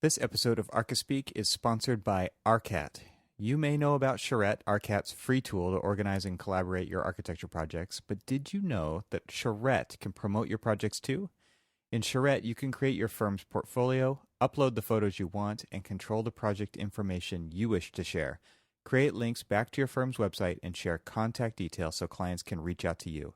This episode of Archispeak is sponsored by Arcat. You may know about Charrette, Arcat's free tool to organize and collaborate your architecture projects, but did you know that Charrette can promote your projects too? In Charrette, you can create your firm's portfolio, upload the photos you want, and control the project information you wish to share. Create links back to your firm's website and share contact details so clients can reach out to you.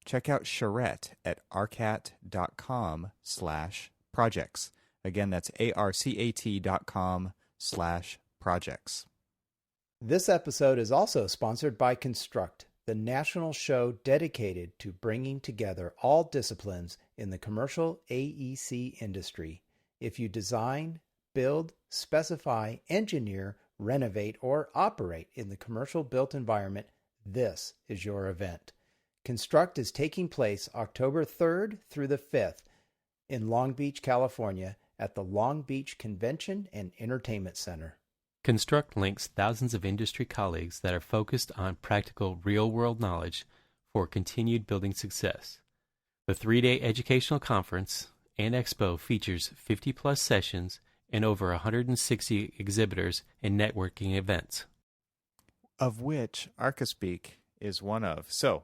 Check out Charrette at arcat.com/projects. Again, that's arcat.com/projects. This episode is also sponsored by Construct, the national show dedicated to bringing together all disciplines in the commercial AEC industry. If you design, build, specify, engineer, renovate, or operate in the commercial built environment, this is your event. Construct is taking place October 3rd through the 5th in Long Beach, California, at the Long Beach Convention and Entertainment Center. Construct links thousands of industry colleagues that are focused on practical real-world knowledge for continued building success. The 3-day educational conference and expo features 50-plus sessions and over 160 exhibitors and networking events, of which Archispeak is one of. So,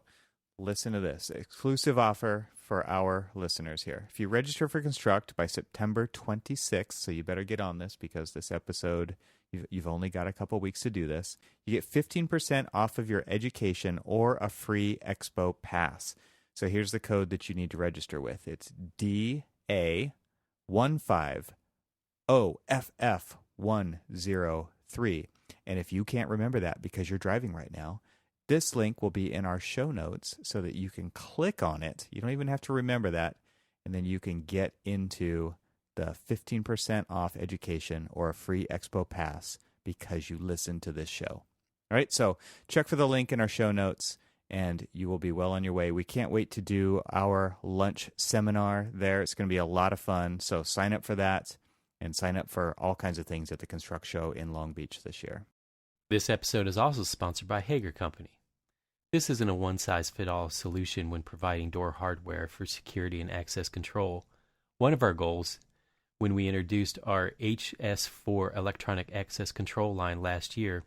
listen to this. Exclusive offer for our listeners here. If you register for Construct by September 26th, so you better get on this because this episode, you've only got a couple weeks to do this, you get 15% off of your education or a free expo pass. So here's the code that you need to register with. It's DA150FF103. And if you can't remember that because you're driving right now, this link will be in our show notes so that you can click on it. You don't even have to remember that. And then you can get into the 15% off education or a free expo pass because you listened to this show. All right, so check for the link in our show notes and you will be well on your way. We can't wait to do our lunch seminar there. It's going to be a lot of fun. So sign up for that and sign up for all kinds of things at the Construct Show in Long Beach this year. This episode is also sponsored by Hager Company. This isn't a one-size-fits-all solution when providing door hardware for security and access control. One of our goals, when we introduced our HS4 electronic access control line last year,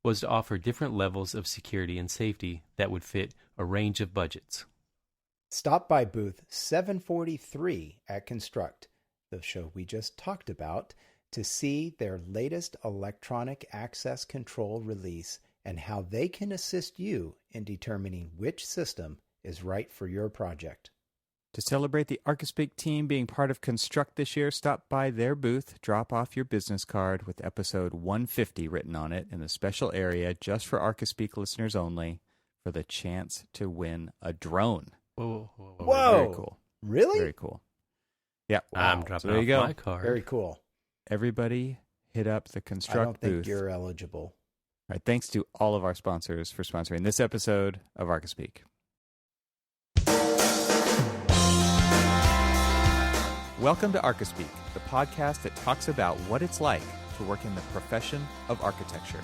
was to offer different levels of security and safety that would fit a range of budgets. Stop by booth 743 at Construct, the show we just talked about, to see their latest electronic access control release and how they can assist you in determining which system is right for your project. To celebrate the Archispeak team being part of Construct this year, stop by their booth, drop off your business card with episode 150 written on it in the special area just for Archispeak listeners only for the chance to win a drone. Whoa. Very cool. Really? Very cool. Yeah. I'm dropping off my card. Very cool. Everybody hit up the Construct I don't think booth. you're eligible. All right, thanks to all of our sponsors for sponsoring this episode of Archispeak. Welcome to Archispeak, the podcast that talks about what it's like to work in the profession of architecture.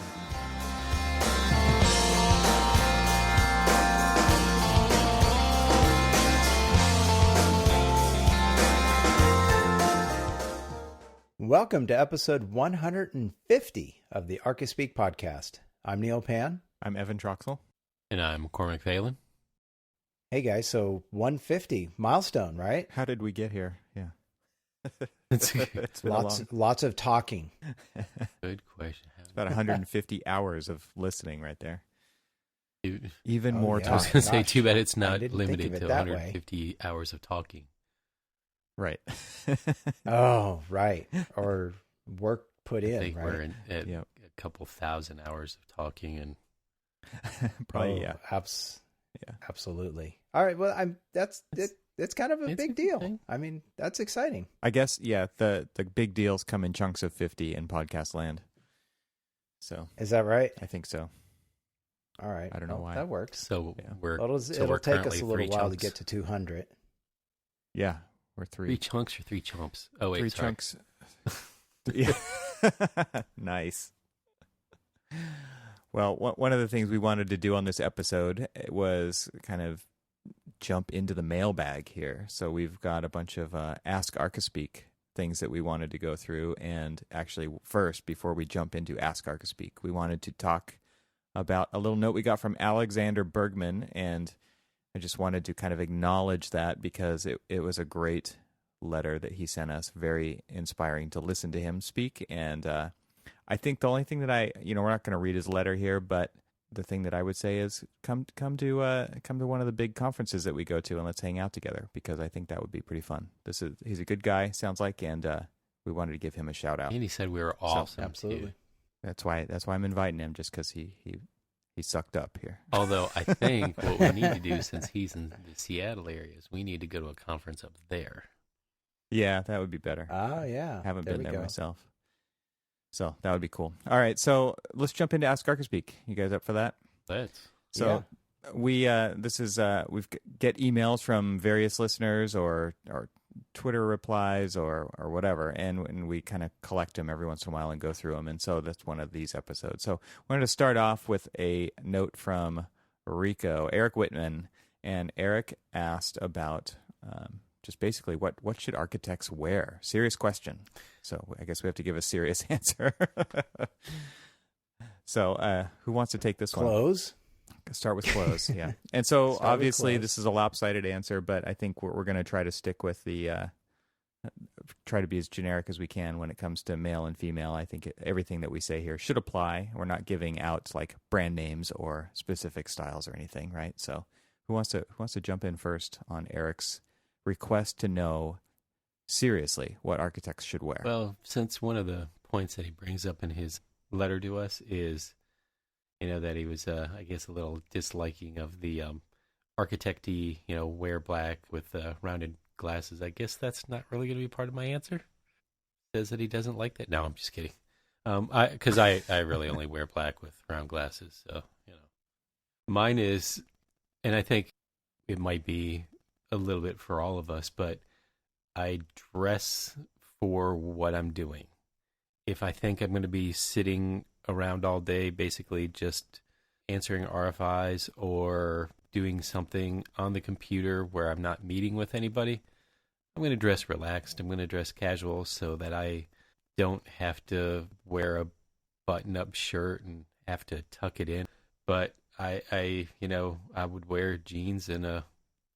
Welcome to episode 150 of the Archispeak podcast. I'm Neil Pan. I'm Evan Troxel. And I'm Cormac Phelan. Hey guys, so 150, milestone, right? How did we get here? Yeah. It's been lots of talking. Good question. It's about 150 hours of listening right there. Dude. Even more yeah. I was talking. going to say, Gosh, too bad it's I not didn't limited think of to it that 150 hours of talking. Right. Oh, right. Or work put I in, think right? we're at Yep. a couple thousand hours of talking, and Probably, yeah. Absolutely. All right. Well, that's kind of a It's big a deal. thing. I mean, that's exciting. I guess, yeah, the big deals come in chunks of 50 in podcast land. So Is that right? I think so. All right. I don't know why. That works. so Yeah. we're Well, so it'll we're take currently us a little three while to chunks. get to 200. Yeah, we're three. Three chunks or three chumps? Oh wait, Three sorry. chunks. Yeah. Nice. Well, one of the things we wanted to do on this episode was kind of jump into the mailbag here. So we've got a bunch of Ask Archispeak things that we wanted to go through. And actually, first, before we jump into Ask Archispeak, we wanted to talk about a little note we got from Alexander Bergman, and I just wanted to kind of acknowledge that because it was a great letter that he sent us, very inspiring to listen to him speak. And I think the only thing that we're not going to read his letter here, but the thing that I would say is come to one of the big conferences that we go to and let's hang out together, because I think that would be pretty fun. He's a good guy, sounds like, and we wanted to give him a shout out. And he said we were awesome. So, absolutely. Too. That's why I'm inviting him, just because he sucked up here. Although I think what we need to do, since he's in the Seattle area, is we need to go to a conference up there. Yeah, that would be better. Yeah. Haven't been there myself. So that would be cool. All right, so let's jump into Ask Archispeak. You guys up for that? Let's. So we get emails from various listeners or Twitter replies or whatever, and we kind of collect them every once in a while and go through them. And so that's one of these episodes. So we're going to start off with a note from Eric Whitman, and Eric asked about just basically what should architects wear? Serious question. So I guess we have to give a serious answer. So who wants to take this one? Clothes. Start with clothes, yeah. And so obviously this is a lopsided answer, but I think we're going to try to stick with try to be as generic as we can when it comes to male and female. I think everything that we say here should apply. We're not giving out like brand names or specific styles or anything, right? So who wants to jump in first on Eric's request to know seriously what architects shote wear? Well, since one of the points that he brings up in his letter to us is, that he was, I guess, a little disliking of the architect-y, wear black with rounded glasses. I guess that's not really going to be part of my answer. Says that he doesn't like that. No, I'm just kidding. Because I really only wear black with round glasses. So, mine is, and I think it might be a little bit for all of us, but I dress for what I'm doing. If I think I'm going to be sitting around all day, basically just answering RFIs or doing something on the computer where I'm not meeting with anybody, I'm going to dress relaxed. I'm going to dress casual so that I don't have to wear a button-up shirt and have to tuck it in. But I would wear jeans and a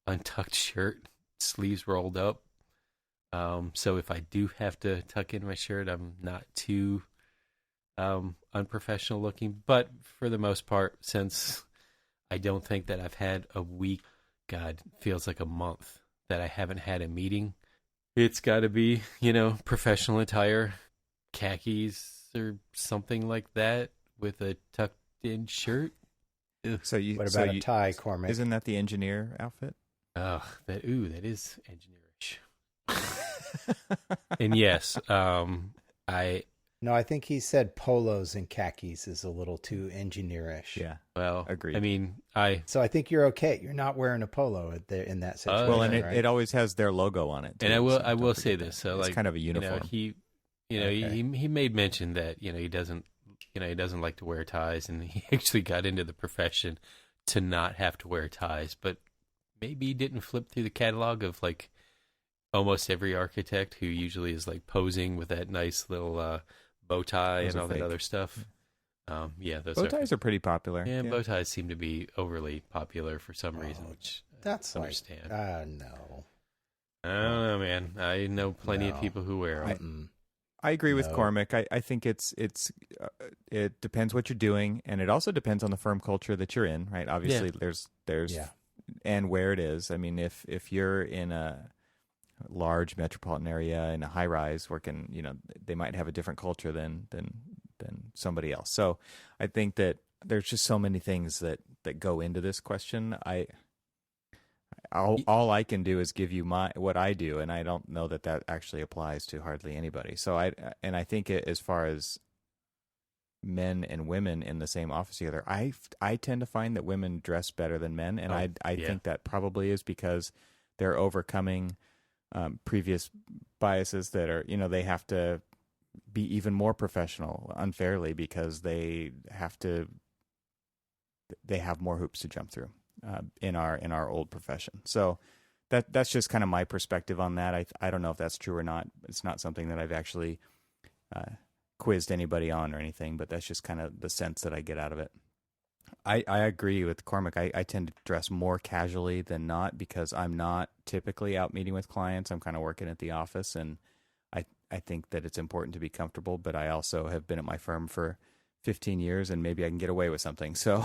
untucked shirt, sleeves rolled up. So if I do have to tuck in my shirt, I'm not too unprofessional looking. But for the most part, since I don't think that I've had a week, God, feels like a month that I haven't had a meeting, it's got to be, professional attire, khakis or something like that with a tucked in shirt. Ugh. What about a tie, Cormac? Isn't that the engineer outfit? Oh, that is engineerish. And yes, I think he said polos and khakis is a little too engineerish. Yeah. Well, agreed. I mean, So I think you're okay. You're not wearing a polo in that situation. Well, and right? it always has their logo on it too, and I will say that. this. So it's like kind of a uniform. He made mention that he doesn't like to wear ties, and he actually got into the profession to not have to wear ties. But maybe he didn't flip through the catalog of like almost every architect who usually is like posing with that nice little bow tie and all that other stuff. Those bow ties are pretty popular. Yeah, bow ties seem to be overly popular for some reason, which that's I understand. No. I don't know, man. I know plenty of people who wear them. I agree with Cormac. I think it depends what you're doing, and it also depends on the firm culture that you're in, right? Obviously, there's and where it is. I mean, if you're in a large metropolitan area in a high rise working, they might have a different culture than somebody else. So I think that there's just so many things that go into this question. All I can do is give you what I do, and I don't know that actually applies to hardly anybody. So I think as far as men and women in the same office together, I tend to find that women dress better than men, and I think that probably is because they're overcoming previous biases that are, they have to be even more professional unfairly because they have more hoops to jump through in our old profession. So that's just kind of my perspective on that. I don't know if that's true or not. It's not something that I've actually quizzed anybody on or anything, but that's just kind of the sense that I get out of it. I agree with Cormac. I tend to dress more casually than not because I'm not typically out meeting with clients. I'm kind of working at the office, and I think that it's important to be comfortable, but I also have been at my firm for 15 years and maybe I can get away with something. So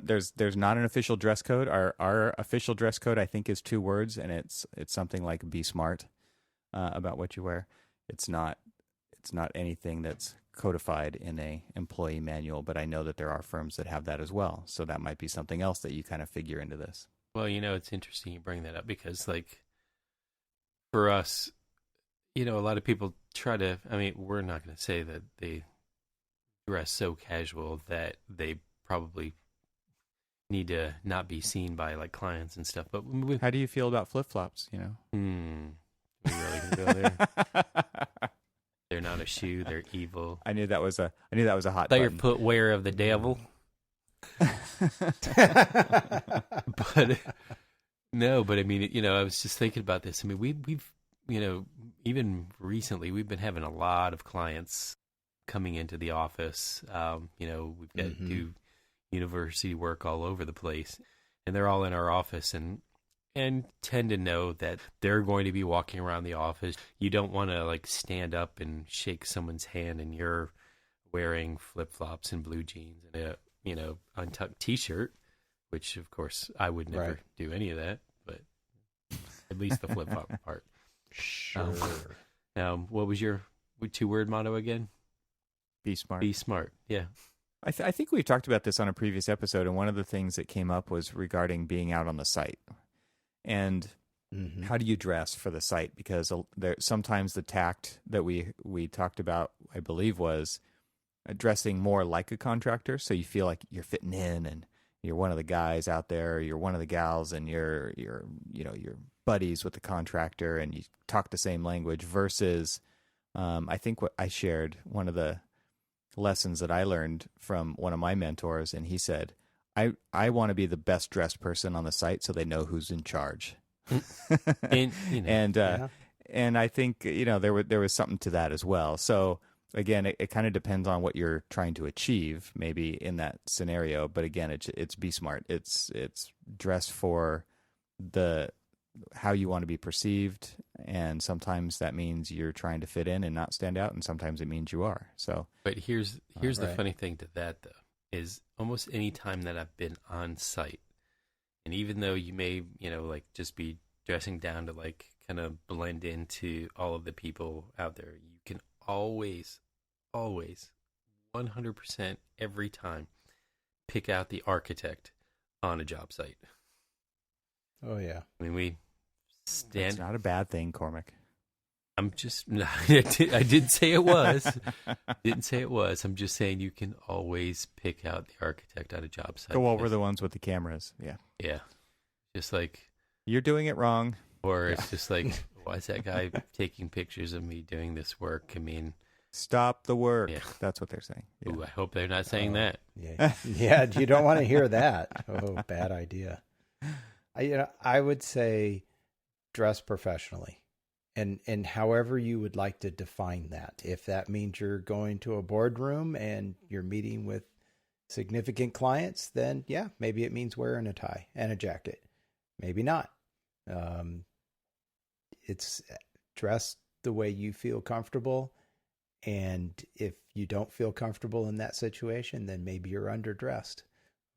there's not an official dress code. Our official dress code, I think, is 2 words, and it's something like be smart about what you wear. It's not anything that's codified in a employee manual, but I know that there are firms that have that as well. So that might be something else that you kind of figure into this. Well, it's interesting you bring that up because, like, for us, a lot of people try to, we're not going to say that they dress so casual that they probably need to not be seen by, like, clients and stuff. But how do you feel about flip-flops, we really going to go there? They're not a shoe. They're evil. I knew that was a hot They're button. footwear of the devil. But no, but I was just thinking about this. We've even recently we've been having a lot of clients coming into the office. We've got do university work all over the place, and they're all in our office and tend to know that they're going to be walking around the office. You don't want to, like, stand up and shake someone's hand and you're wearing flip-flops and blue jeans and a, untucked T-shirt, which, of course, I would never do any of that, but at least the flip-flop part. Sure. What was your 2-word motto again? Be smart. Be smart, yeah. I think we talked about this on a previous episode, and one of the things that came up was regarding being out on the site. And how do you dress for the site? Because sometimes the tact that we talked about, I believe, was dressing more like a contractor. So you feel like you're fitting in and you're one of the guys out there, or you're one of the gals, and you're buddies with the contractor and you talk the same language versus I think what I shared, one of the lessons that I learned from one of my mentors, and he said, I want to be the best dressed person on the site so they know who's in charge. And I think, there was something to that as well. So again, it kind of depends on what you're trying to achieve maybe in that scenario. But again, it's be smart. It's dress for how you want to be perceived. And sometimes that means you're trying to fit in and not stand out. And sometimes it means you are. So, but here's the funny thing to that though, is almost any time that I've been on site, and even though you may, like just be dressing down to like kind of blend into all of the people out there, you can always 100% every time pick out the architect on a job site. Oh yeah. We stand. It's not a bad thing, Cormac. I'm just, I didn't say it was. Didn't say it was. I'm just saying you can always pick out the architect on a job site. Go over the ones with the cameras. Yeah. Yeah. Just like. You're doing it wrong. Or it's just like, why is that guy taking pictures of me doing this work? Stop the work. Yeah. That's what they're saying. Yeah. Ooh, I hope they're not saying that. Yeah. Yeah. You don't want to hear that. Oh, bad idea. I would say dress professionally. And however you would like to define that. If that means you're going to a boardroom and you're meeting with significant clients, then yeah, maybe it means wearing a tie and a jacket. Maybe not. It's dress the way you feel comfortable. And if you don't feel comfortable in that situation, then maybe you're underdressed,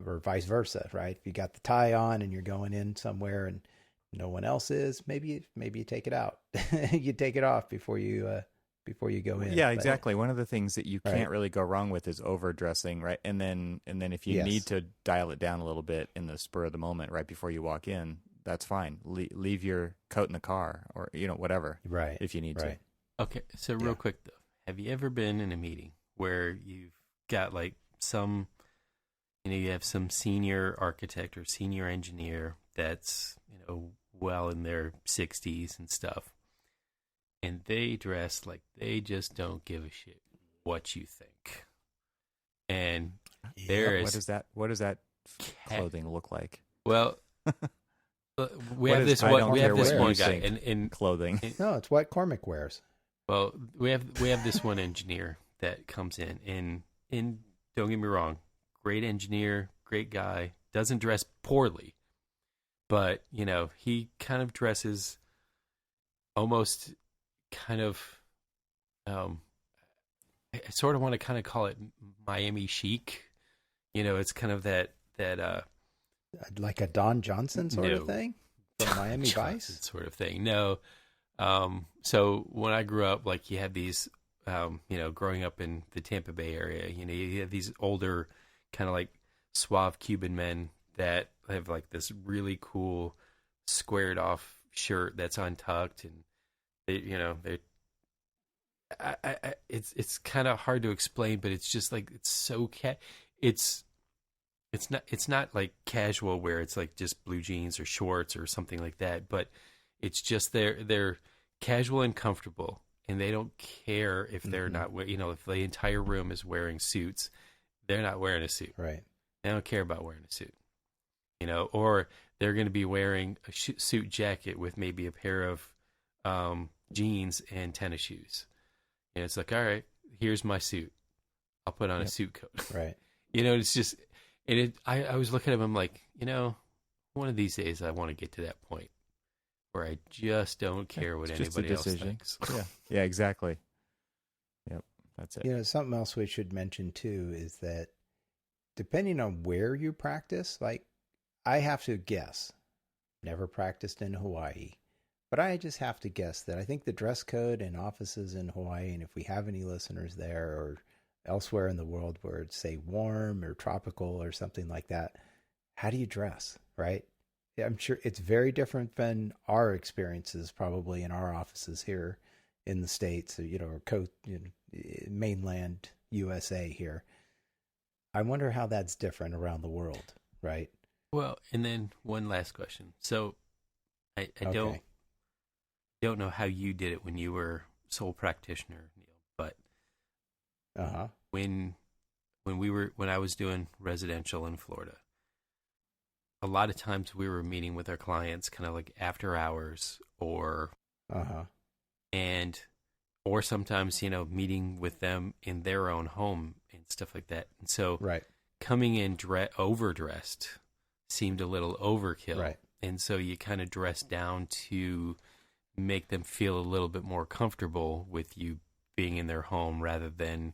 or vice versa, right? If you got the tie on and you're going in somewhere and no one else is, maybe you take it out. You take it off before you go in. Yeah, exactly. One of the things that you can't really go wrong with is overdressing, right? And then if you need to dial it down a little bit in the spur of the moment right before you walk in, that's fine. Leave your coat in the car or whatever. Right. If you need to. Okay, so real quick though. Have you ever been in a meeting where you've got like some you have some senior architect or senior engineer that's, well in their 60s and stuff, and they dress like they just don't give a shit what you think. And there is what does that clothing look like? Well, We What have is- this I one. don't We have care this what you one guy, think. and Clothing. No, it's what Cormac wears. well, we have this one engineer that comes in, and don't get me wrong, great engineer, great guy, doesn't dress poorly, but he kind of dresses almost kind of. I sort of want to kind of call it Miami chic. It's kind of that Like a Don Johnson sort of No. thing from Miami Johnson Vice. sort of thing. No. So when I grew up, like, you had these, growing up in the Tampa Bay area, you have these older kind of like suave Cuban men that have like this really cool squared off shirt that's untucked, and they're it's kind of hard to explain, but it's just like it's so it's not like casual where it's like just blue jeans or shorts or something like that, but it's just they're casual and comfortable, and they don't care if they're not if the entire room is wearing suits, they're not wearing a suit. Right. They don't care about wearing a suit, or they're going to be wearing a suit jacket with maybe a pair of jeans and tennis shoes. And it's like, all right, here's my suit. I'll put on a suit coat. Right. It's just, and I was looking at him like, one of these days I want to get to that point where I just don't care what It's just a anybody else decision. thinks. Yeah, exactly. Yep, that's it. Something else we should mention too is that depending on where you practice, like I have to guess, never practiced in Hawaii, but I just have to guess that I think the dress code in offices in Hawaii, and if we have any listeners there or elsewhere in the world where it's, say, warm or tropical or something like that, how do you dress, right? I'm sure it's very different than our experiences probably in our offices here in the States, or mainland USA here. I wonder how that's different around the world, right? Well, and then one last question. So I don't know how you did it when you were sole practitioner, Neil, but when I was doing residential in Florida, a lot of times we were meeting with our clients kind of like after hours or sometimes meeting with them in their own home and stuff like that. And so coming in overdressed seemed a little overkill. Right. And so you kind of dress down to make them feel a little bit more comfortable with you being in their home rather than,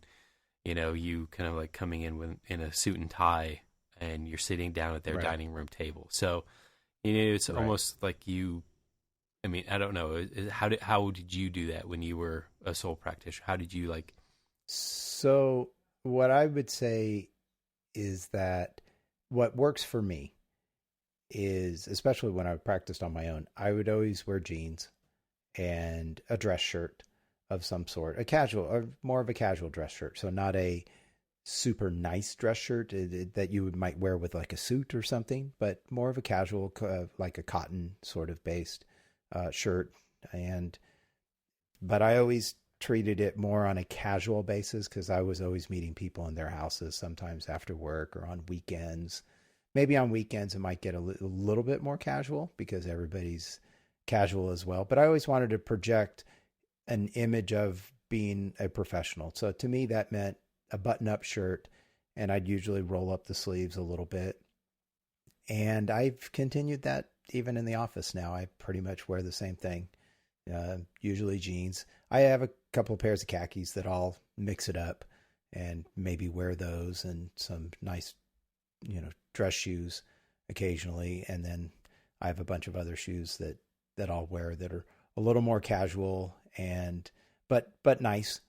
you kind of like coming in a suit and tie and you're sitting down at their dining room table. So, it's almost like I don't know. How did you do that when you were a sole practitioner? How did you like? So what I would say is that what works for me is, especially when I practiced on my own, I would always wear jeans and a dress shirt of some sort, more of a casual dress shirt. So not a super nice dress shirt that you might wear with like a suit or something, but more of a casual, like a cotton sort of based shirt. But I always treated it more on a casual basis because I was always meeting people in their houses, sometimes after work or on weekends. Maybe on weekends it might get a little bit more casual because everybody's casual as well. But I always wanted to project an image of being a professional. So to me, that meant a button-up shirt, and I'd usually roll up the sleeves a little bit. And I've continued that even in the office now. I pretty much wear the same thing, usually jeans. I have a couple of pairs of khakis that I'll mix it up and maybe wear those and some nice, dress shoes occasionally. And then I have a bunch of other shoes that I'll wear that are a little more casual but nice,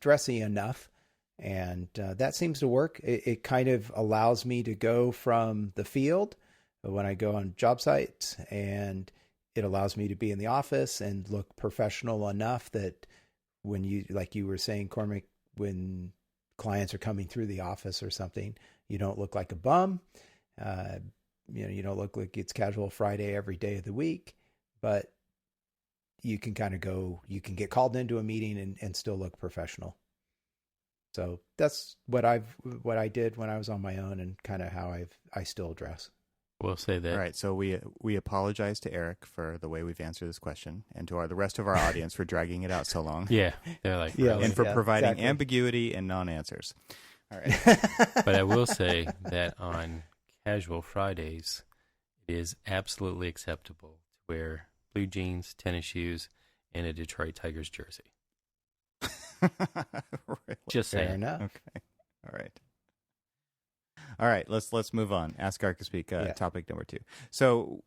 dressy enough. And that seems to work. It kind of allows me to go from the field when I go on job sites, and it allows me to be in the office and look professional enough that when like you were saying, Cormac, when clients are coming through the office or something, you don't look like a bum. You don't look like it's casual Friday every day of the week, but you can you can get called into a meeting and still look professional. So that's what I did when I was on my own and kind of how I still dress. We'll say that. All right, so we apologize to Eric for the way we've answered this question, and to the rest of our audience for dragging it out so long. Yeah, they're like, Yeah, really? And for providing exactly. ambiguity and non-answers. All right. But I will say that on casual Fridays, it is absolutely acceptable to wear blue jeans, tennis shoes, and a Detroit Tigers jersey. Really? Just Fair saying. enough. Okay. All right. Let's move on. Ask Archispeak, Yeah. topic number 2. So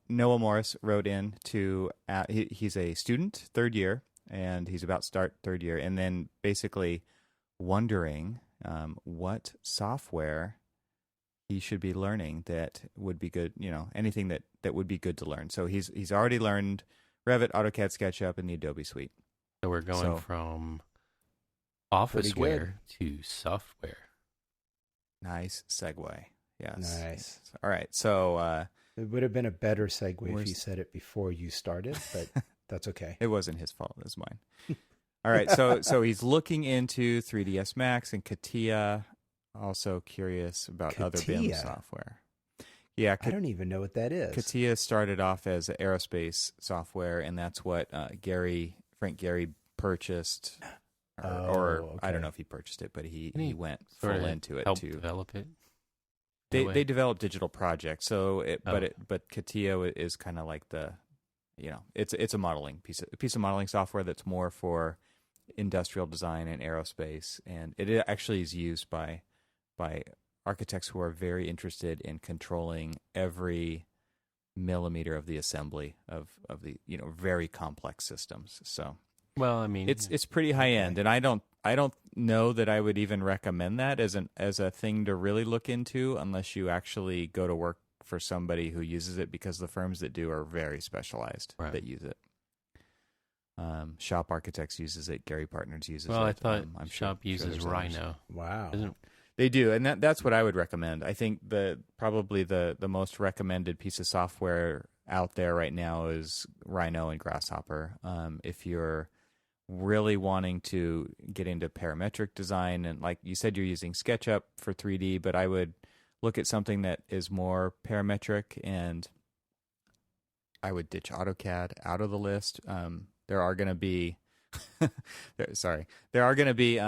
Noah Morris wrote in to he's a student, 3rd year, and he's about to start 3rd year, and then basically wondering what software he should be learning that would be good. Anything that would be good to learn. So he's already learned Revit, AutoCAD, SketchUp, and the Adobe Suite. So we're going from officeware to software. Nice segue. Yes. Nice. All right. So It would have been a better segue if Where's- you said it before you started, but that's okay. it wasn't his fault. It was mine. All right. So he's looking into 3ds Max and CATIA. Also curious about other BIM CATIA? software. Yeah. I don't even know what that is. CATIA started off as an aerospace software, and that's what Frank Gehry purchased. Or I don't okay. know if he purchased it, but he He went sort full of into it help too. develop it. They develop digital projects, so Oh. but CATIA is kind of like the, it's a modeling piece of modeling software that's more for industrial design and aerospace, and it actually is used by architects who are very interested in controlling every millimeter of the assembly of the very complex systems. So Well, I mean, it's pretty high end, and I don't know that I would even recommend that as a thing to really look into unless you actually go to work for somebody who uses it, because the firms that do are very specialized Right. that use it. Shop Architects uses it. Gary Partners uses it. well, I thought I'm Shop sure uses there's others. Rhino. Wow. Isn't They do, and that's what I would recommend. I think probably the most recommended piece of software out there right now is Rhino and Grasshopper. If you're really wanting to get into parametric design, and like you said, you're using SketchUp for 3D, but I would look at something that is more parametric, and I would ditch AutoCAD out of the list. There are going to be, there are going to be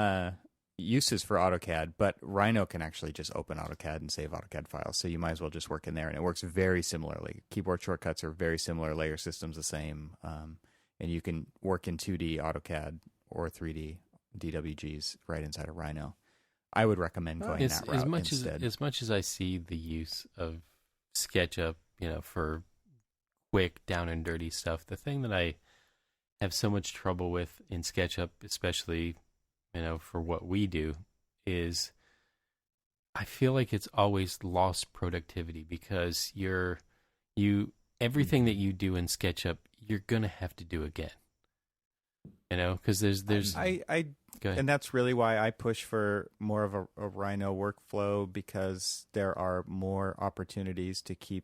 uses for AutoCAD, but Rhino can actually just open AutoCAD and save AutoCAD files, so you might as well just work in there, and it works very similarly. Keyboard shortcuts are very similar, layer systems the same, and you can work in 2D AutoCAD or 3D DWGs right inside of Rhino. I would recommend going that route instead. As much as I see the use of SketchUp, for quick, down and dirty stuff, the thing that I have so much trouble with in SketchUp, especially, for what we do, is I feel like it's always lost productivity, because everything that you do in SketchUp, you're gonna have to do again. Because there's Go ahead. And that's really why I push for more of a Rhino workflow, because there are more opportunities to keep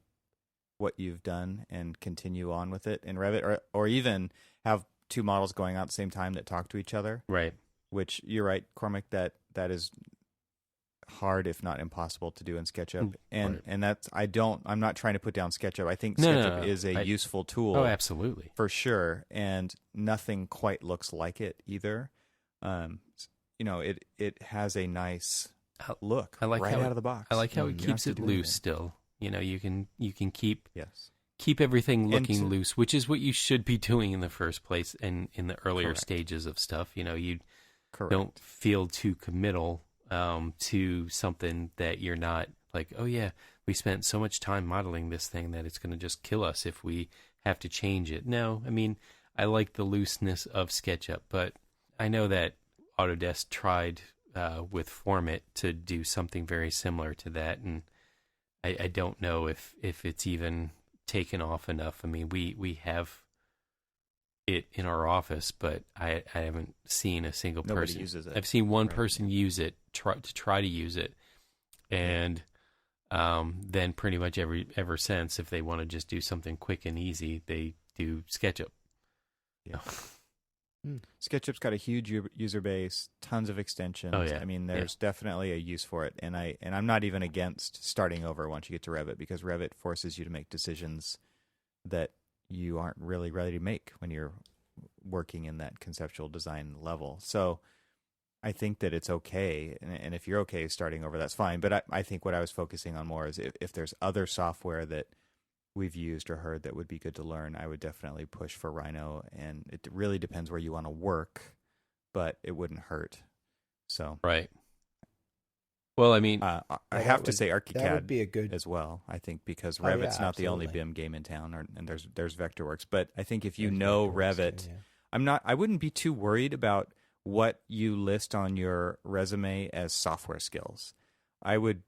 what you've done and continue on with it in Revit, or even have two models going out at the same time that talk to each other. Right. Which you're right, Cormac, that is hard, if not impossible, to do in SketchUp. And that's I'm not trying to put down SketchUp. I think SketchUp is a useful tool. Oh, absolutely. For sure. And nothing quite looks like it either. It has a nice look out of the box. I like how it You keeps don't have it to do loose anything. still. You can keep Yes. keep everything looking And loose, which is what you should be doing in the first place and in the earlier Correct. stages of stuff. You Correct. don't feel too committal to something that you're not like, oh yeah, we spent so much time modeling this thing that it's going to just kill us if we have to change it. No, I mean, I like the looseness of SketchUp, but I know that Autodesk tried with Formit to do something very similar to that, and I don't know if it's even taken off enough. I mean, we have it in our office, but I haven't seen a single Nobody person. uses it. I've seen one Right. person use it, try to use it, and then pretty much ever since, if they want to just do something quick and easy, they do SketchUp. Yeah. SketchUp's got a huge user base, tons of extensions. Oh, yeah. I mean, there's definitely a use for it, and I'm not even against starting over once you get to Revit, because Revit forces you to make decisions that you aren't really ready to make when you're working in that conceptual design level. So I think that it's okay, and if you're okay starting over, that's fine. But I think what I was focusing on more is if there's other software that we've used or heard that would be good to learn, I would definitely push for Rhino, and it really depends where you want to work, but it wouldn't hurt. So right. Well, I mean, I have to say ArchiCAD that would be a good as well, I think, because Revit's not the only BIM game in town, and there's Vectorworks. But I think if you know Revit, I wouldn't be too worried about what you list on your resume as software skills. I would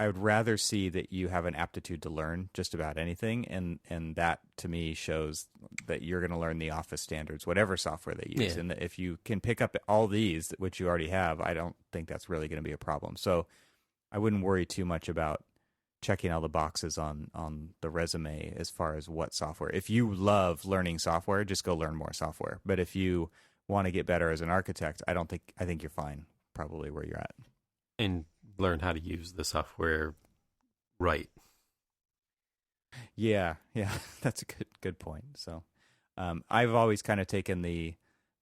rather see that you have an aptitude to learn just about anything, and that to me shows that you're going to learn the Office standards, whatever software they use. Yeah. And if you can pick up all these, which you already have, I don't think that's really going to be a problem. So I wouldn't worry too much about checking all the boxes on the resume as far as what software. If you love learning software, just go learn more software. But if you want to get better as an architect, I think you're fine probably where you're at. And learn how to use the software right. Yeah, that's a good point. So I've always kind of taken the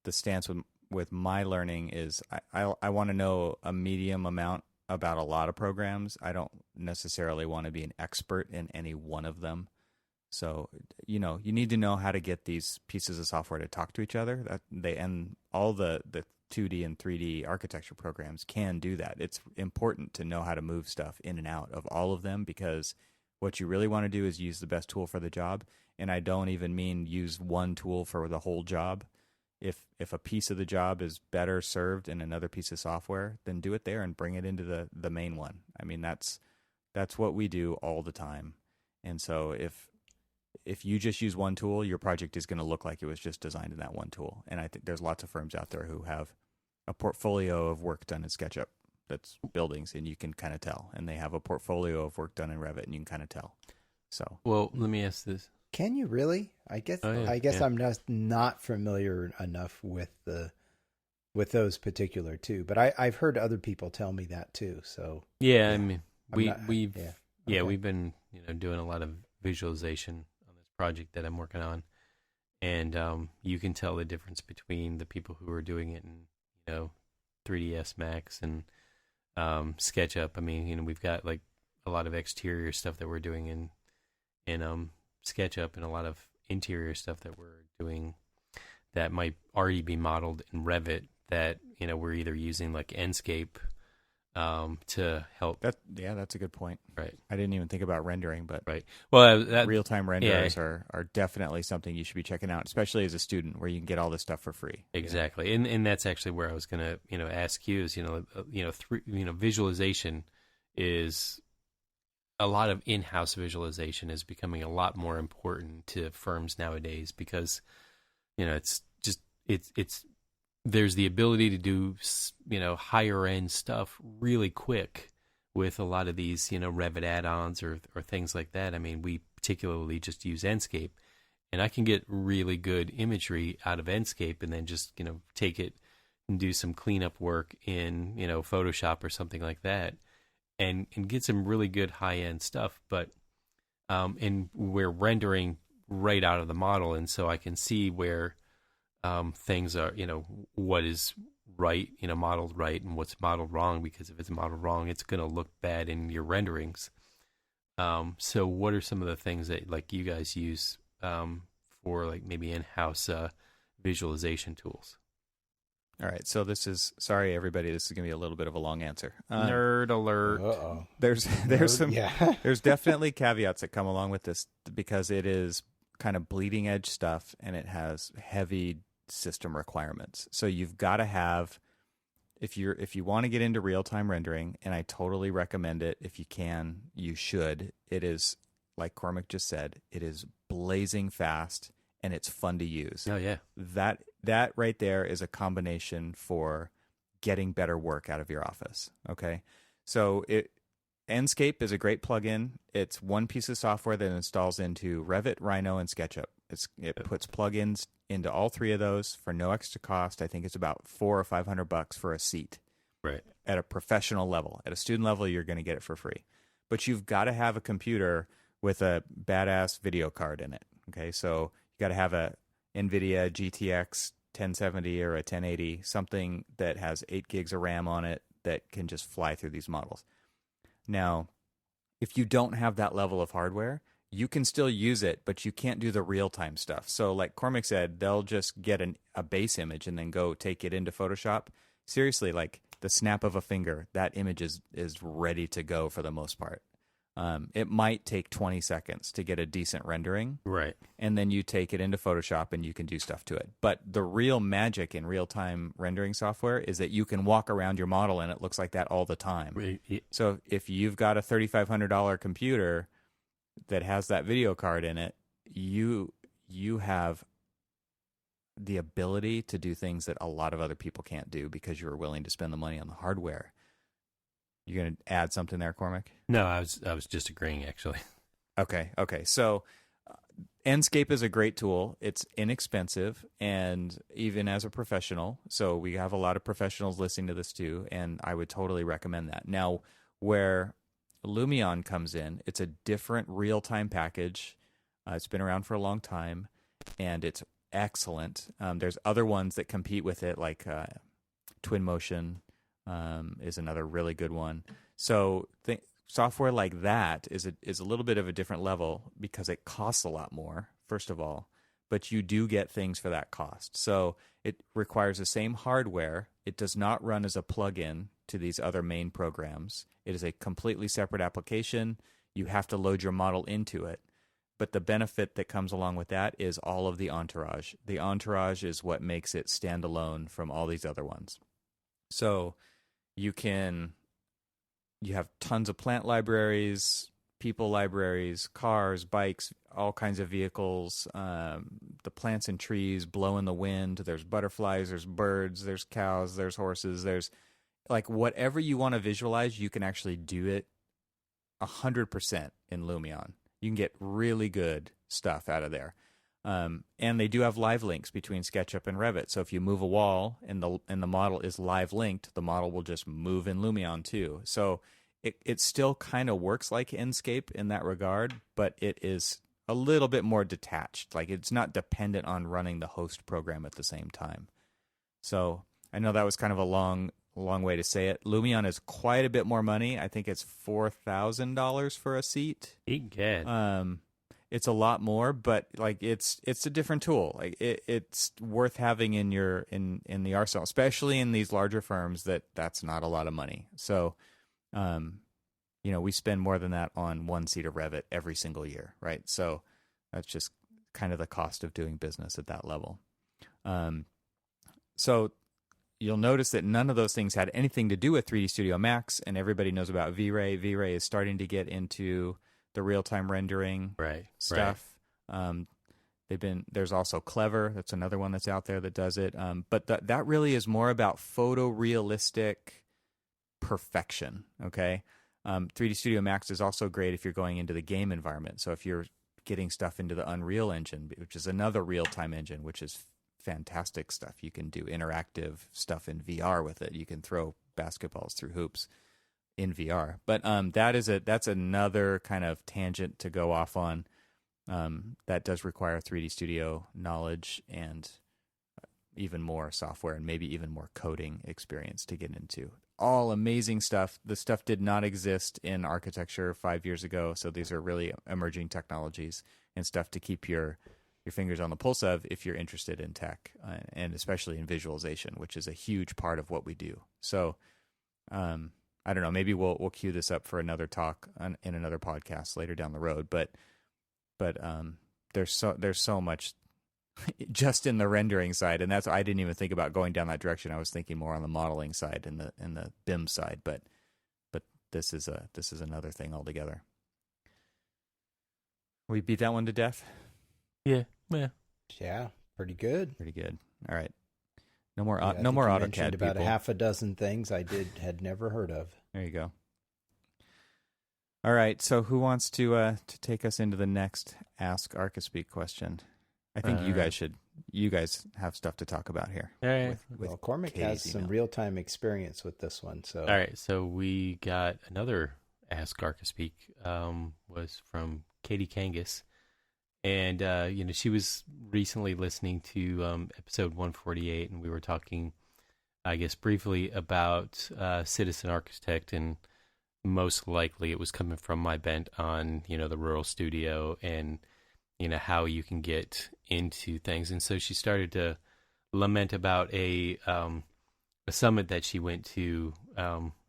stance with my learning is I want to know a medium amount about a lot of programs. I don't necessarily want to be an expert in any one of them. So, you need to know how to get these pieces of software to talk to each other. And all the 2D and 3D architecture programs can do that. It's important to know how to move stuff in and out of all of them, because what you really want to do is use the best tool for the job. And I don't even mean use one tool for the whole job. If a piece of the job is better served in another piece of software, then do it there and bring it into the main one. I mean, that's what we do all the time. And so if you just use one tool, your project is going to look like it was just designed in that one tool. And I think there's lots of firms out there who have a portfolio of work done in SketchUp that's buildings, and you can kind of tell. And they have a portfolio of work done in Revit, and you can kind of tell. So, well, let me ask this: can you really? I guess I'm just not familiar enough with those particular two, but I've heard other people tell me that too. So yeah. I mean, we've Okay. been doing a lot of visualization on this project that I'm working on, and you can tell the difference between the people who are doing it in 3ds Max and SketchUp. I mean, we've got like a lot of exterior stuff that we're doing in SketchUp, and a lot of interior stuff that we're doing that might already be modeled in Revit that we're either using like Enscape to help. That's a good point. Right. I didn't even think about rendering, but right. Well, real-time renderers are definitely something you should be checking out, especially as a student, where you can get all this stuff for free. Exactly, and that's actually where I was going to ask you is visualization is a lot of in-house visualization is becoming a lot more important to firms nowadays, because it's there's the ability to do higher end stuff really quick with a lot of these Revit add-ons or things like that. I mean, we particularly just use Enscape, and I can get really good imagery out of Enscape and then just take it and do some cleanup work in Photoshop or something like that, and get some really good high-end stuff. But and we're rendering right out of the model, and so I can see where things are, what is right, modeled right, and what's modeled wrong, because if it's modeled wrong, it's going to look bad in your renderings. So what are some of the things that like you guys use for like maybe in-house visualization tools? All right, so sorry everybody, this is going to be a little bit of a long answer. Nerd alert. Uh-oh. There's there's definitely caveats that come along with this, because it is kind of bleeding edge stuff and it has heavy system requirements. So you've got to have, if you want to get into real-time rendering, and I totally recommend it if you can, you should. It is, like Cormac just said, it is blazing fast and it's fun to use. Oh yeah. That right there is a combination for getting better work out of your office. Okay. So Enscape is a great plugin. It's one piece of software that installs into Revit, Rhino, and SketchUp. It puts plugins into all three of those for no extra cost. I think it's about $400 or $500 for a seat. Right. At a professional level. At a student level, you're going to get it for free. But you've got to have a computer with a badass video card in it. Okay, so you got to have a NVIDIA GTX 1070 or a 1080, something that has 8 gigs of RAM on it that can just fly through these models. Now, if you don't have that level of hardware, you can still use it, but you can't do the real-time stuff. So like Cormac said, they'll just get a base image and then go take it into Photoshop. Seriously, like the snap of a finger, that image is ready to go for the most part. It might take 20 seconds to get a decent rendering. Right. And then you take it into Photoshop and you can do stuff to it. But the real magic in real-time rendering software is that you can walk around your model and it looks like that all the time. Right. So if you've got a $3,500 computer that has that video card in it, you have the ability to do things that a lot of other people can't do because you're willing to spend the money on the hardware. You're going to add something there, Cormac? No, I was just agreeing, actually. Okay. So Enscape is a great tool. It's inexpensive, and even as a professional, so we have a lot of professionals listening to this too, and I would totally recommend that. Now, where Lumion comes in, it's a different real-time package. It's been around for a long time, and it's excellent. There's other ones that compete with it, like Twinmotion is another really good one. So software like that is a little bit of a different level because it costs a lot more, first of all, but you do get things for that cost. So it requires the same hardware. It does not run as a plugin to these other main programs. It is a completely separate application. You have to load your model into it. But the benefit that comes along with that is all of the entourage. The entourage is what makes it stand alone from all these other ones. So you have tons of plant libraries, people libraries, cars, bikes, all kinds of vehicles. The plants and trees blow in the wind. There's butterflies, there's birds, there's cows, there's horses. There's like whatever you want to visualize, you can actually do it 100% in Lumion. You can get really good stuff out of there. And they do have live links between SketchUp and Revit. So if you move a wall and the model is live linked, the model will just move in Lumion too. So it still kind of works like Enscape in that regard, but it is a little bit more detached. Like it's not dependent on running the host program at the same time. So I know that was kind of a long way to say it. Lumion is quite a bit more money. I think it's $4,000 for a seat. Egad. It's a lot more, but like it's a different tool. Like it's worth having in the arsenal, especially in these larger firms that's not a lot of money. So, we spend more than that on one seat of Revit every single year, right? So that's just kind of the cost of doing business at that level. So you'll notice that none of those things had anything to do with 3D Studio Max, and everybody knows about V-Ray. V-Ray is starting to get into the real-time rendering stuff. Right. There's also Clever. That's another one that's out there that does it. But that really is more about photorealistic perfection. Okay. 3D Studio Max is also great if you're going into the game environment. So if you're getting stuff into the Unreal Engine, which is another real-time engine, which is fantastic stuff. You can do interactive stuff in VR with it. You can throw basketballs through hoops in VR. But that's another kind of tangent to go off on. That does require 3D Studio knowledge and even more software and maybe even more coding experience to get into. All amazing stuff. The stuff did not exist in architecture 5 years ago, so these are really emerging technologies and stuff to keep your fingers on the pulse of if you're interested in tech, and especially in visualization, which is a huge part of what we do. So I don't know, maybe we'll queue this up for another talk in another podcast later down the road, but there's so much just in the rendering side, and I didn't even think about going down that direction. I was thinking more on the modeling side and the BIM side, but this is another thing altogether. We beat that one to death? Yeah. Yeah, pretty good. Pretty good. All right. No more I think no more you AutoCAD mentioned about people. a half a dozen things I had never heard of. There you go. All right. So who wants to take us into the next Ask Archispeak question? I think you guys have stuff to talk about here. All right. Well, Cormac has some real-time experience with this one. So All right. So we got another Ask Archispeak, was from Katie Kangas. And, she was recently listening to episode 148, and we were talking, I guess, briefly about Citizen Architect, and most likely it was coming from my bent on, the rural studio and, how you can get into things. And so she started to lament about a summit that she went to,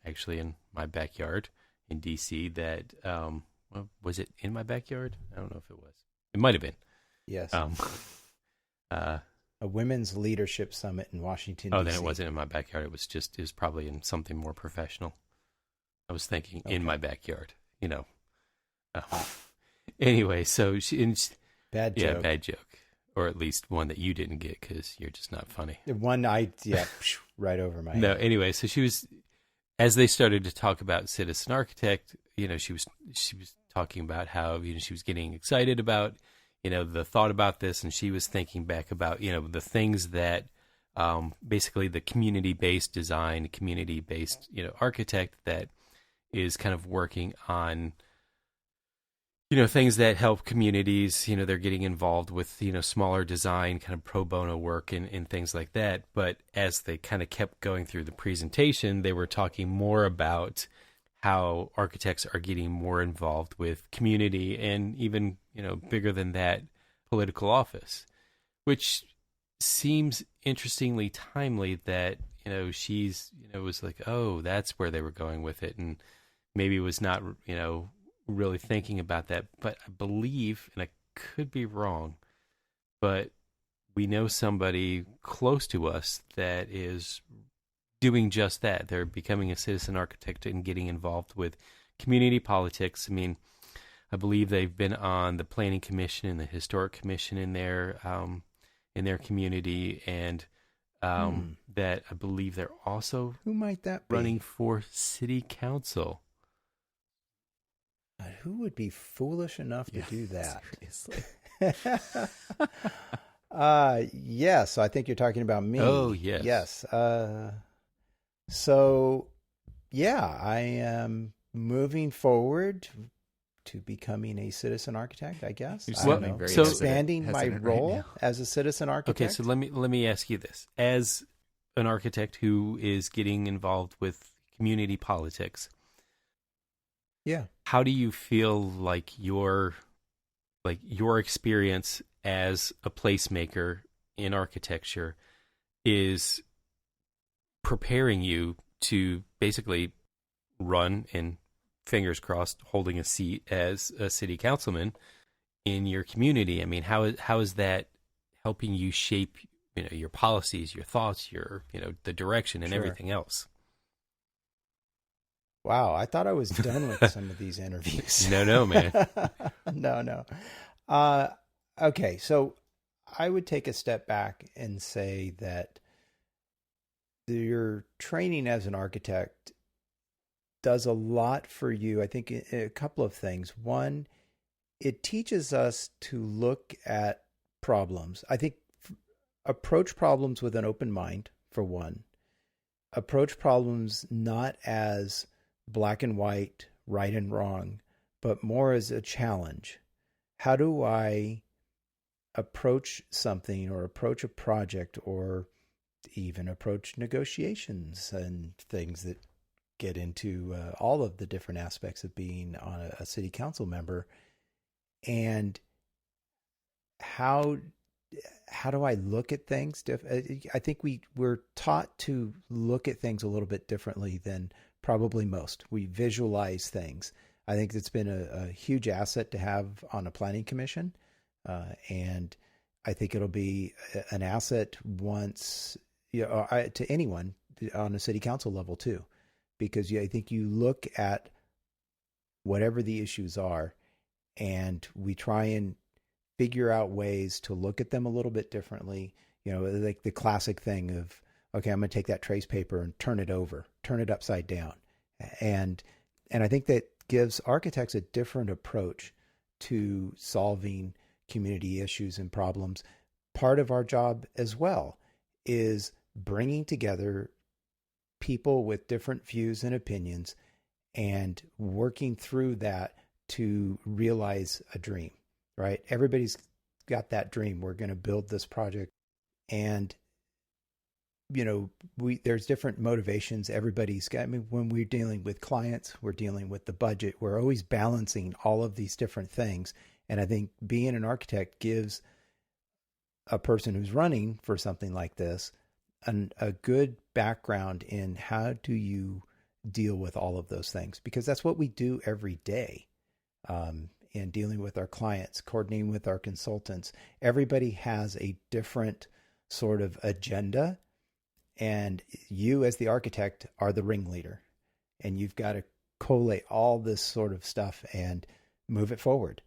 actually in my backyard in D.C. that, was it in my backyard? I don't know if it was. It might have been. Yes. A women's leadership summit in Washington, D.C. Oh, then it wasn't in my backyard. It was probably in something more professional. I was thinking in my backyard, Anyway, so bad joke. Yeah, bad joke. Or at least one that you didn't get because you're just not funny. The one right over my head. No, anyway, so she was, as they started to talk about Citizen Architect, she was talking about how, she was getting excited about, the thought about this, and she was thinking back about, the things that, basically the community-based design, community-based, architect that is kind of working on, things that help communities, they're getting involved with, smaller design, kind of pro bono work and things like that. But as they kind of kept going through the presentation, they were talking more about how architects are getting more involved with community and even, bigger than that, political office, which seems interestingly timely that, she's, was like, oh, that's where they were going with it. And maybe was not, really thinking about that. But I believe, and I could be wrong, but we know somebody close to us that is doing just that. They're becoming a citizen architect and getting involved with community politics. I mean, I believe they've been on the planning commission and the historic commission in their community, and that I believe they're also who might that be? Running for city council. Who would be foolish enough to do that? Seriously. Yes, I think you're talking about me. Oh, yes. Yes. So, yeah, I am moving forward to becoming a citizen architect, I guess. Expanding my role as a citizen architect. Okay, so let me ask you this. As an architect who is getting involved with community politics, how do you feel like your experience as a placemaker in architecture is preparing you to basically run, and fingers crossed, holding a seat as a city councilman in your community? I mean, how is that helping you shape, your policies, your thoughts, your, the direction and everything else? Wow, I thought I was done with some of these interviews. No, man. No. Okay, so I would take a step back and say that your training as an architect does a lot for you. I think a couple of things. One, it teaches us to look at problems. I think approach problems with an open mind, for one. Approach problems not as black and white, right and wrong, but more as a challenge. How do I approach something, or approach a project, or even approach negotiations and things that get into all of the different aspects of being on a city council member? And how do I look at things? I think we're taught to look at things a little bit differently than probably most. We visualize things. I think it's been a huge asset to have on a planning commission. And I think it'll be an asset once, to anyone on a city council level too, because I think you look at whatever the issues are, and we try and figure out ways to look at them a little bit differently. Like the classic thing of, okay, I'm going to take that trace paper and turn it upside down. And I think that gives architects a different approach to solving community issues and problems, part of our job as well is bringing together people with different views and opinions and working through that to realize a dream, right? Everybody's got that dream. We're going to build this project, and there's different motivations. Everybody's got, when we're dealing with clients, we're dealing with the budget. We're always balancing all of these different things. And I think being an architect gives a person who's running for something like this a good background in how do you deal with all of those things, because that's what we do every day. In dealing with our clients, coordinating with our consultants, everybody has a different sort of agenda. And you as the architect are the ringleader, and you've got to collate all this sort of stuff and move it forward.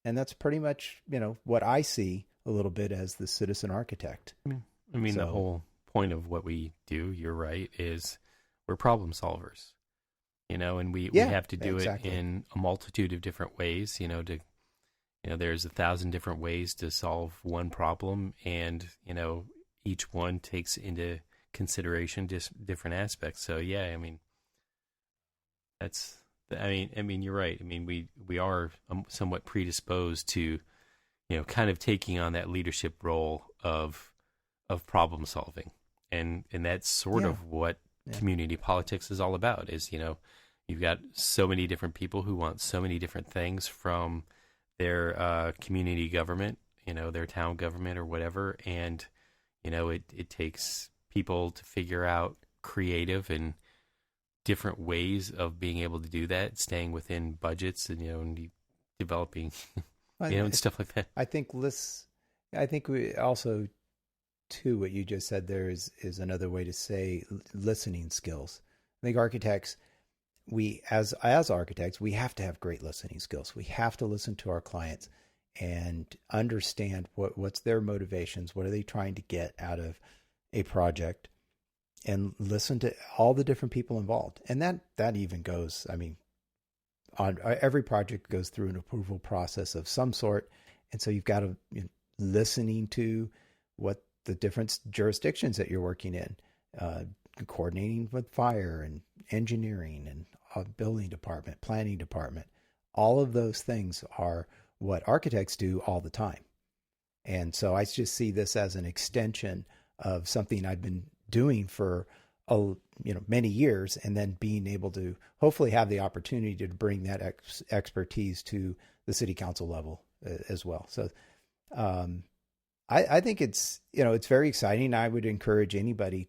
And that's pretty much, what I see a little bit as the citizen architect. The whole point of what we do, you're right, is we're problem solvers, and we have to do it in a multitude of different ways, there's 1,000 different ways to solve one problem, and, each one takes into consideration just different aspects. So yeah, you're right. We are somewhat predisposed to, kind of taking on that leadership role of problem solving, and that's sort of what community politics is all about. Is you've got so many different people who want so many different things from their community government, their town government or whatever, and it takes people to figure out creative and different ways of being able to do that, staying within budgets and, and developing, and stuff like that. I think we also, too, what you just said there is another way to say listening skills. I think architects, as architects, we have to have great listening skills. We have to listen to our clients and understand what's their motivations, what are they trying to get out of a project, and listen to all the different people involved. And that even goes, on every project goes through an approval process of some sort. And so you've got to listening to what the different jurisdictions that you're working in, coordinating with fire and engineering and building department, planning department. All of those things are what architects do all the time. And so I just see this as an extension of something I've been doing for many years, and then being able to hopefully have the opportunity to bring that expertise to the city council level as well. So I think it's very exciting. I would encourage anybody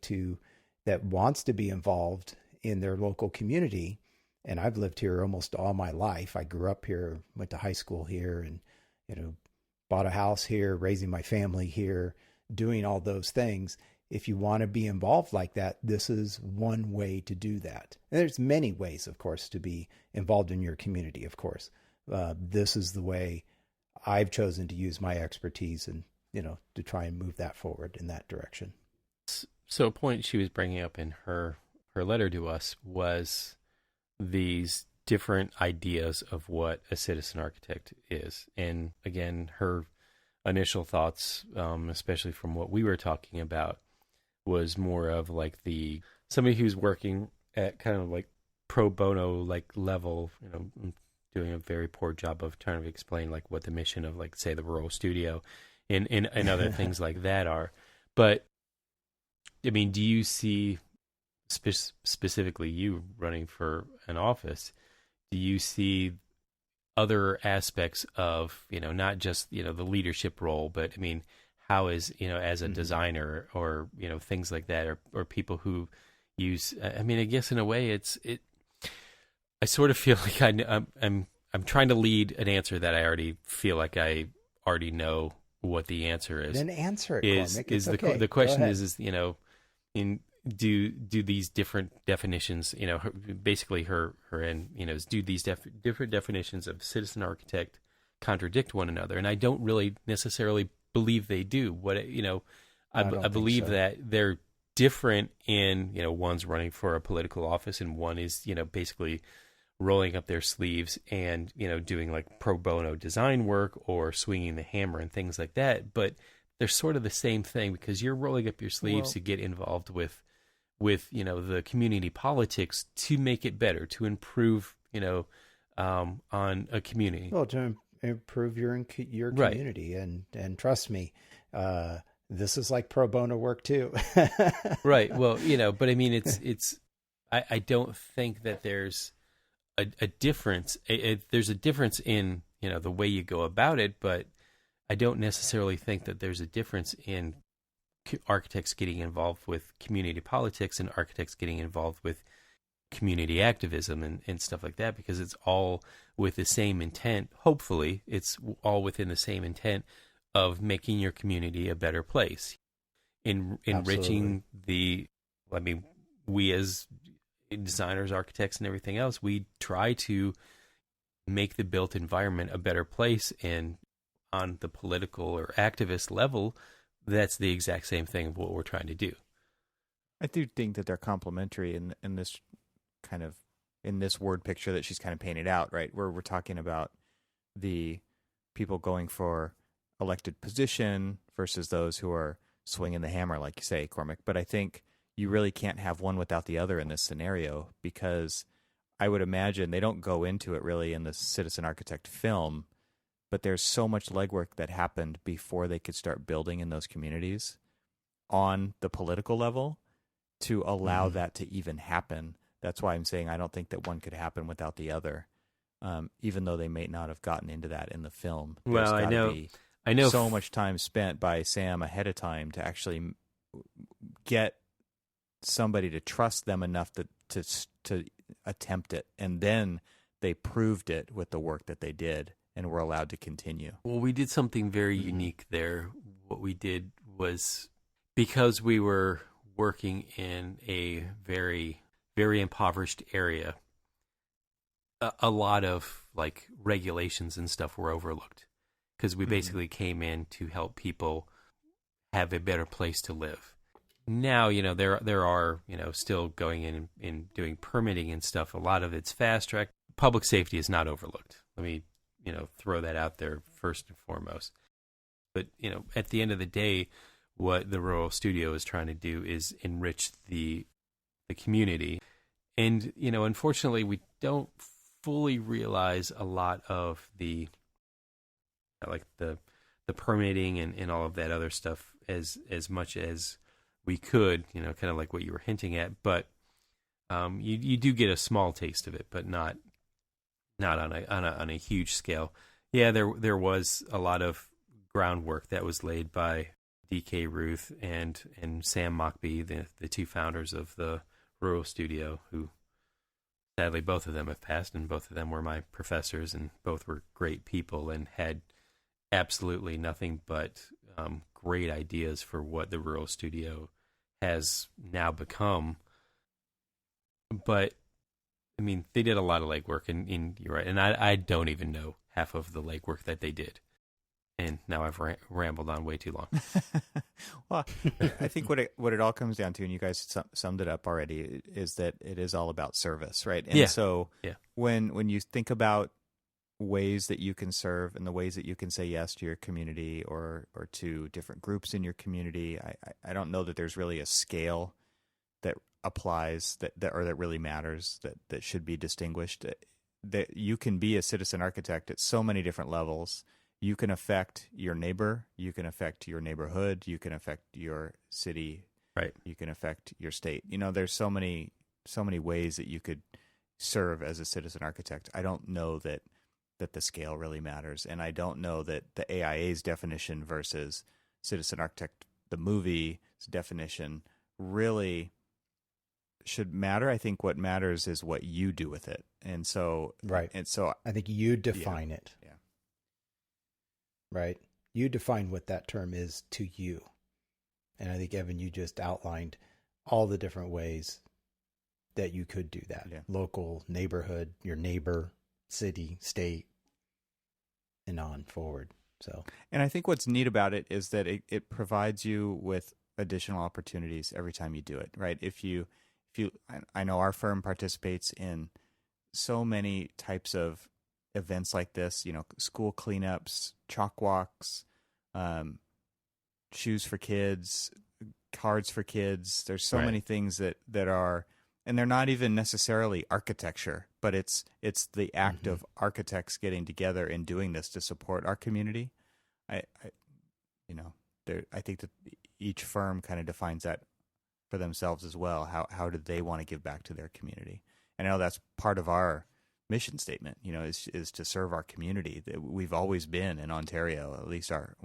that wants to be involved in their local community. And I've lived here almost all my life. I grew up here, went to high school here, and, bought a house here, raising my family here, doing all those things. If you want to be involved like that, this is one way to do that. And there's many ways, of course, to be involved in your community, of course. This is the way I've chosen to use my expertise and, to try and move that forward in that direction. So a point she was bringing up in her letter to us was these different ideas of what a citizen architect is. And again, her initial thoughts, especially from what we were talking about, was more of like somebody who's working at kind of like pro bono like level, doing a very poor job of trying to explain like what the mission of like, say, the rural studio and other things like that are. But do you see specifically you running for an office, do you see other aspects of, not just, the leadership role, but how is, as a designer or, things like that, or people who use, I guess in a way I sort of feel like I'm trying to lead an answer that I already feel like I already know what the answer is. Then answer it, Cormac. Is okay. The question is, do these different definitions, basically her end, do these different definitions of citizen architect contradict one another? And I don't really necessarily believe they do. I believe that they're different in, one's running for a political office and one is, basically rolling up their sleeves and, doing like pro bono design work or swinging the hammer and things like that. But they're sort of the same thing, because you're rolling up your sleeves to get involved with the community politics to make it better, to improve on a community. Well, to improve your community, and trust me, this is like pro bono work too. Right. Well, but I mean, it's I don't think that there's a difference. There's a difference in the way you go about it, but I don't necessarily think that there's a difference in architects getting involved with community politics and architects getting involved with community activism and stuff like that, because it's all with the same intent. Hopefully, it's all within the same intent of making your community a better place, enriching we as designers, architects, and everything else, we try to make the built environment a better place. And on the political or activist level, that's the exact same thing of what we're trying to do. I do think that they're complementary in this kind of, in this word picture that she's kind of painted out, right? Where we're talking about the people going for elected position versus those who are swinging the hammer, like you say, Cormac. But I think you really can't have one without the other in this scenario, because I would imagine they don't go into it really in the Citizen Architect film, but there's so much legwork that happened before they could start building in those communities on the political level to allow that to even happen. That's why I'm saying I don't think that one could happen without the other, even though they may not have gotten into that in the film. Well, I know so much time spent by Sam ahead of time to actually get somebody to trust them enough to attempt it, and then they proved it with the work that they did and were allowed to continue. Well, we did something very unique there. What we did was, because we were working in a very, very impoverished area, a lot of like regulations and stuff were overlooked, because we basically came in to help people have a better place to live. Now, there are, still going in and doing permitting and stuff. A lot of it's fast track. Public safety is not overlooked. Let me, throw that out there first and foremost. But, at the end of the day, what the Rural Studio is trying to do is enrich the community. And, unfortunately, we don't fully realize a lot of the permitting and all of that other stuff as much as we could, kind of like what you were hinting at. But you do get a small taste of it, but not on a huge scale. Yeah, there was a lot of groundwork that was laid by DK Ruth and Sam Mockbee, the two founders of the Rural Studio, who sadly both of them have passed, and both of them were my professors, and both were great people and had absolutely nothing but great ideas for what the Rural Studio has now become. But I mean, they did a lot of legwork, and you're right. And I don't even know half of the legwork that they did. And now I've rambled on way too long. Well, I think what it all comes down to, and you guys summed it up already, is that it is all about service, right? And so when you think about ways that you can serve and the ways that you can say yes to your community or to different groups in your community, I don't know that there's really a scale that applies that really matters that should be distinguished. That you can be a citizen architect at so many different levels. You can affect your neighbor, you can affect your neighborhood, you can affect your city, right? You can affect your state. There's so many ways that you could serve as a citizen architect. I don't know that the scale really matters, and I don't know that the AIA's definition versus Citizen Architect the movie's definition really should matter. I think what matters is what you do with it. And so I think you define it. Yeah. Right? You define what that term is to you. And I think, Evan, you just outlined all the different ways that you could do that. Yeah. Local, neighborhood, your neighbor, city, state, and on forward. So, and I think what's neat about it is that it provides you with additional opportunities every time you do it, right? I know our firm participates in so many types of events like this, school cleanups, chalk walks, shoes for kids, cards for kids. There's so Right. many things that are, and they're not even necessarily architecture, but it's the act of architects getting together and doing this to support our community. I think that each firm kind of defines that for themselves as well. How do they want to give back to their community? And I know that's part of our mission statement, is to serve our community. We've always been in Ontario, at least our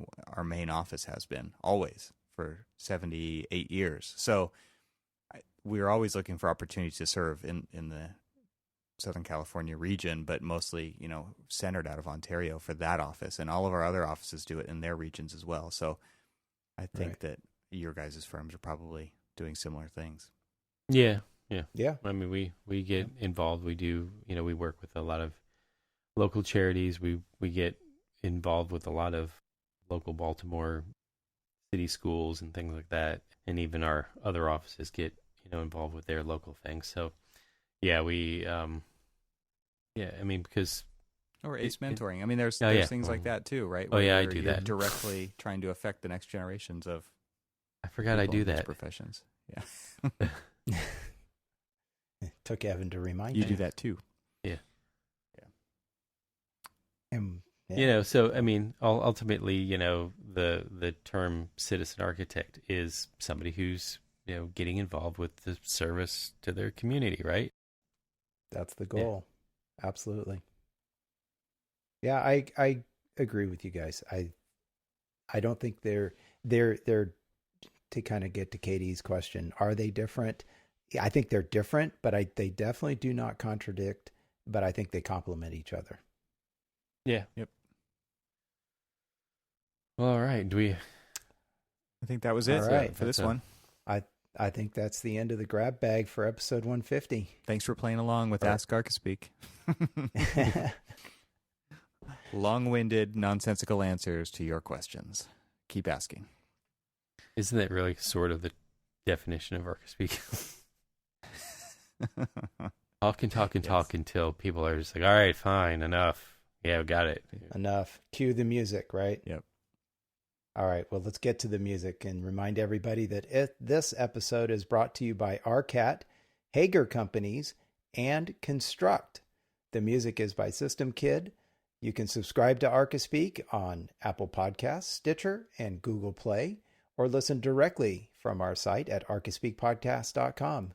main office has been always for 78 years. So we're always looking for opportunities to serve in the Southern California region, but mostly, centered out of Ontario for that office. And all of our other offices do it in their regions as well. So I think that your guys' firms are probably doing similar things. Yeah. I mean, we get involved. We do, we work with a lot of local charities. We get involved with a lot of local Baltimore city schools and things like that. And even our other offices get, involved with their local things. So, yeah, because... Or ACE mentoring. I mean, there's things like that too, right? I do you're that. Directly trying to affect the next generations of... I forgot I do that. Professions. Yeah. It took Evan to remind you. me. Do that too. Yeah. Yeah. So, I mean, ultimately, the term citizen architect is somebody who's, getting involved with the service to their community, right? That's the goal. Yeah. Absolutely. Yeah, I agree with you guys. I don't think they're to kind of get to Katie's question. Are they different? Yeah, I think they're different, but they definitely do not contradict, but I think they complement each other. Yeah. Yep. Well, all right. I think that was it for this one. I think that's the end of the grab bag for episode 150. Thanks for playing along with Ask Archispeak. Long-winded, nonsensical answers to your questions. Keep asking. Isn't that really sort of the definition of Archispeak? Talk until people are just like, all right, fine, enough. Yeah, we got it. Enough. Cue the music, right? Yep. All right, well, let's get to the music and remind everybody that this episode is brought to you by RCAT, Hager Companies, and Construct. The music is by System Kid. You can subscribe to Archispeak on Apple Podcasts, Stitcher, and Google Play, or listen directly from our site at archispeakpodcast.com.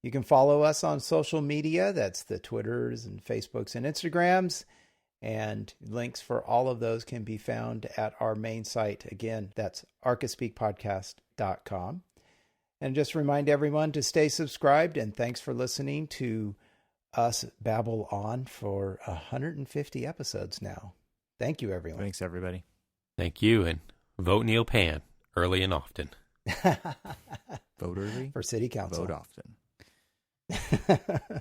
You can follow us on social media. That's the Twitters and Facebooks and Instagrams. And links for all of those can be found at our main site. Again, that's archispeakpodcast.com. And just remind everyone to stay subscribed. And thanks for listening to us babble on for 150 episodes now. Thank you, everyone. Thanks, everybody. Thank you. And vote Neil Pan early and often. Vote early. For city council. Vote often.